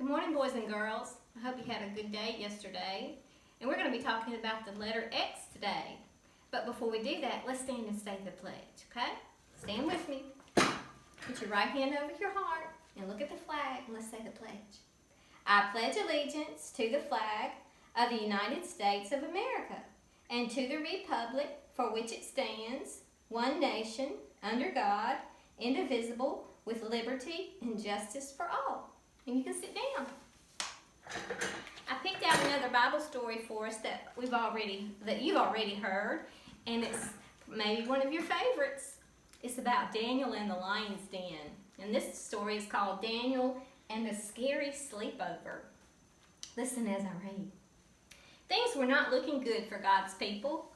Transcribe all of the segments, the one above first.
Good morning, boys and girls. I hope you had a good day yesterday. And we're going to be talking about the letter X today. But before we do that, let's stand and say the pledge, okay? Stand with me. Put your right hand over your heart and look at the flag and let's say the pledge. I pledge allegiance to the flag of the United States of America and to the republic for which it stands, one nation, under God, indivisible, with liberty and justice for all. And you can sit down. I picked out another Bible story for us that you've already heard, and it's maybe one of your favorites. It's about Daniel and the lion's den. And this story is called Daniel and the Scary Sleepover. Listen as I read. Things were not looking good for God's people.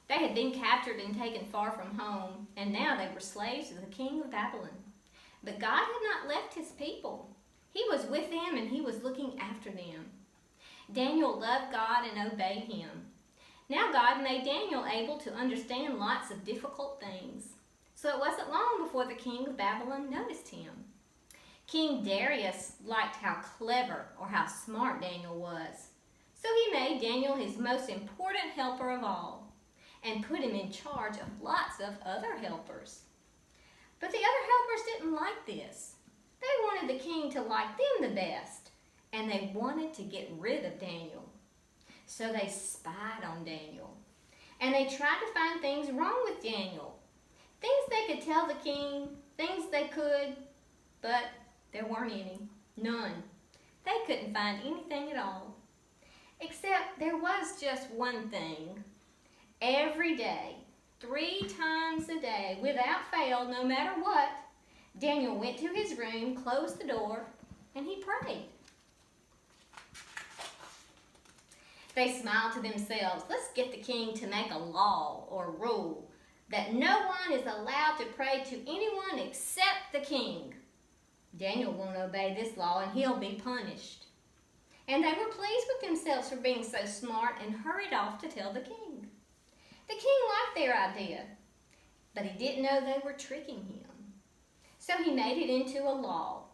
They had been captured and taken far from home, and now they were slaves of the king of Babylon. But God had not left his people. He was with them and he was looking after them. Daniel loved God and obeyed him. Now God made Daniel able to understand lots of difficult things. So it wasn't long before the king of Babylon noticed him. King Darius liked how clever or how smart Daniel was. So he made Daniel his most important helper of all and put him in charge of lots of other helpers. But the other helpers didn't like this. They wanted the king to like them the best, and they wanted to get rid of Daniel. So they spied on Daniel, and they tried to find things wrong with Daniel. Things they could tell the king, things they could, but there weren't any. None. They couldn't find anything at all. Except there was just one thing. Every day, 3 times a day, without fail, no matter what, Daniel went to his room, closed the door, and he prayed. They smiled to themselves. Let's get the king to make a law or rule that no one is allowed to pray to anyone except the king. Daniel won't obey this law and he'll be punished. And they were pleased with themselves for being so smart and hurried off to tell the king. The king liked their idea, but he didn't know they were tricking him. So he made it into a law.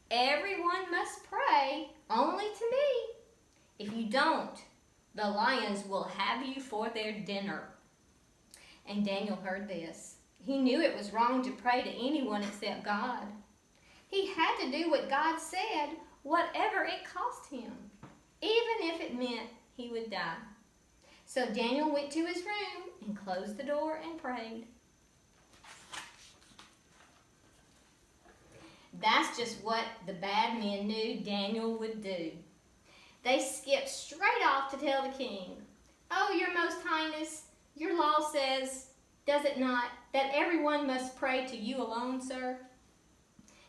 Everyone must pray only to me. If you don't, the lions will have you for their dinner. And Daniel heard this. He knew it was wrong to pray to anyone except God. He had to do what God said, whatever it cost him, even if it meant he would die. So Daniel went to his room and closed the door and prayed. That's just what the bad men knew Daniel would do. They skipped straight off to tell the king, "Oh, your most highness, your law says, does it not, that everyone must pray to you alone, sir?"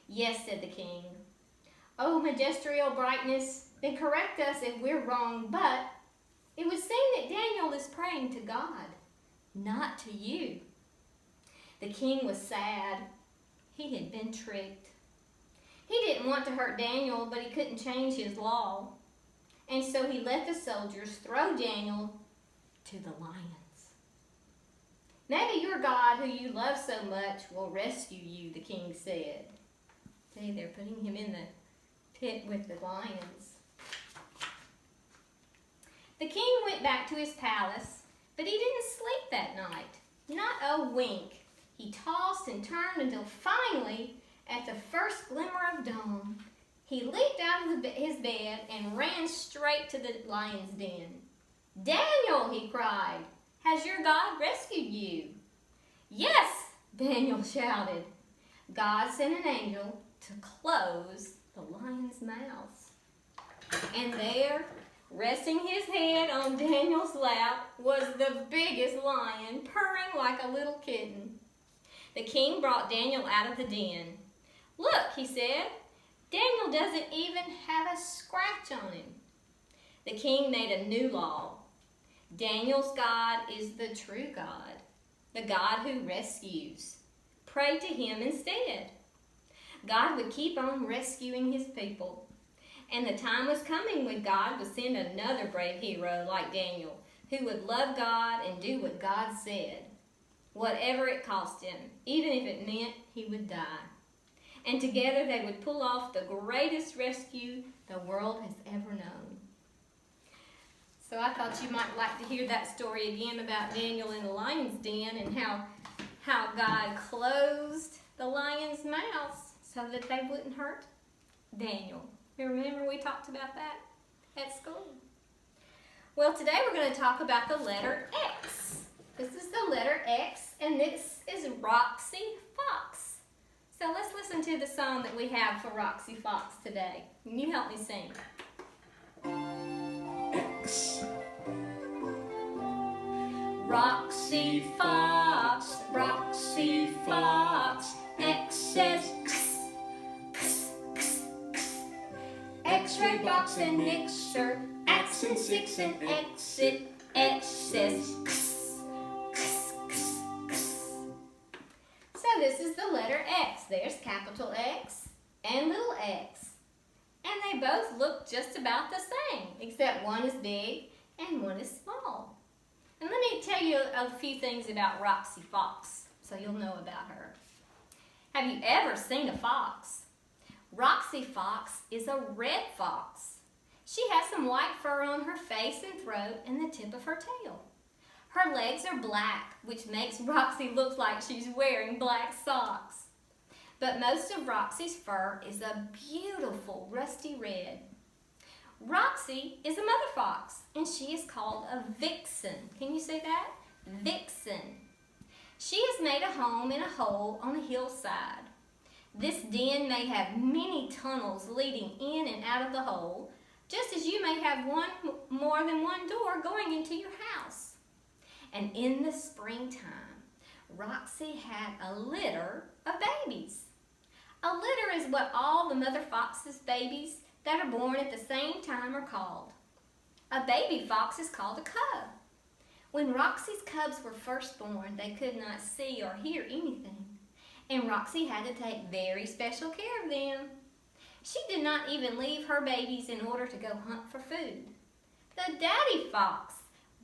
"Yes," said the king. "Oh, magisterial brightness, then correct us if we're wrong, but it would seem that Daniel is praying to God, not to you." The king was sad. He had been tricked. He didn't want to hurt Daniel, but he couldn't change his law. And so he let the soldiers throw Daniel to the lions. "Maybe your God, who you love so much, will rescue you," the king said. See, they're putting him in the pit with the lions. The king went back to his palace, but he didn't sleep that night. Not a wink. He tossed and turned until finally, at the first glimmer of dawn, he leaped out of his bed and ran straight to the lion's den. "Daniel," he cried, "has your God rescued you?" "Yes," Daniel shouted. God sent an angel to close the lion's mouth. And there, resting his head on Daniel's lap, was the biggest lion, purring like a little kitten. The king brought Daniel out of the den. "Look," he said, "Daniel doesn't even have a scratch on him." The king made a new law. Daniel's God is the true God, the God who rescues. Pray to him instead. God would keep on rescuing his people. And the time was coming when God would send another brave hero like Daniel, who would love God and do what God said, whatever it cost him, even if it meant he would die. and together they would pull off the greatest rescue the world has ever known. So I thought you might like to hear that story again about Daniel in the lion's den and how God closed the lion's mouths so that they wouldn't hurt Daniel. You remember we talked about that at school? Well, today we're going to talk about the letter X. This is the letter X, and this is Roxy Fox. So let's listen to the song that we have for Roxy Fox today. Can you help me sing? X. Roxy Fox, Roxy Fox, X says X-ray box and mixer, accent 6 and exit, X says So this is the letter X. There's capital X and little x. And they both look just about the same, except one is big and one is small. And let me tell you a few things about Roxy Fox, so you'll know about her. Have you ever seen a fox? Roxy Fox is a red fox. She has some white fur on her face and throat and the tip of her tail. Her legs are black, which makes Roxy look like she's wearing black socks. But most of Roxy's fur is a beautiful rusty red. Roxy is a mother fox, and she is called a vixen. Can you say that? Vixen. She has made a home in a hole on a hillside. This den may have many tunnels leading in and out of the hole, just as you may have more than one door going into your house. And in the springtime, Roxy had a litter of babies. A litter is what all the mother fox's babies that are born at the same time are called. A baby fox is called a cub. When Roxy's cubs were first born, they could not see or hear anything, and Roxy had to take very special care of them. She did not even leave her babies in order to go hunt for food. The daddy fox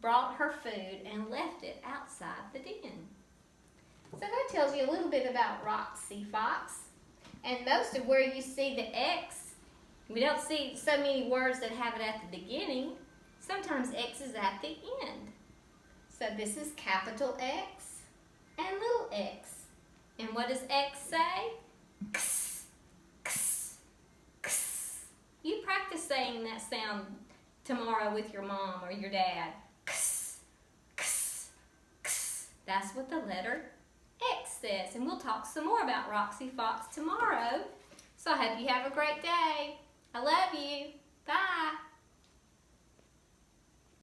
brought her food and left it outside the den. So that tells you a little bit about Roxy Fox. And most of where you see the X, we don't see so many words that have it at the beginning. Sometimes X is at the end. So this is capital X and little x. And what does X say? X, X, X. You practice saying that sound tomorrow with your mom or your dad. X, X, X. That's what the letter X says. And we'll talk some more about Roxy Fox tomorrow. So I hope you have a great day.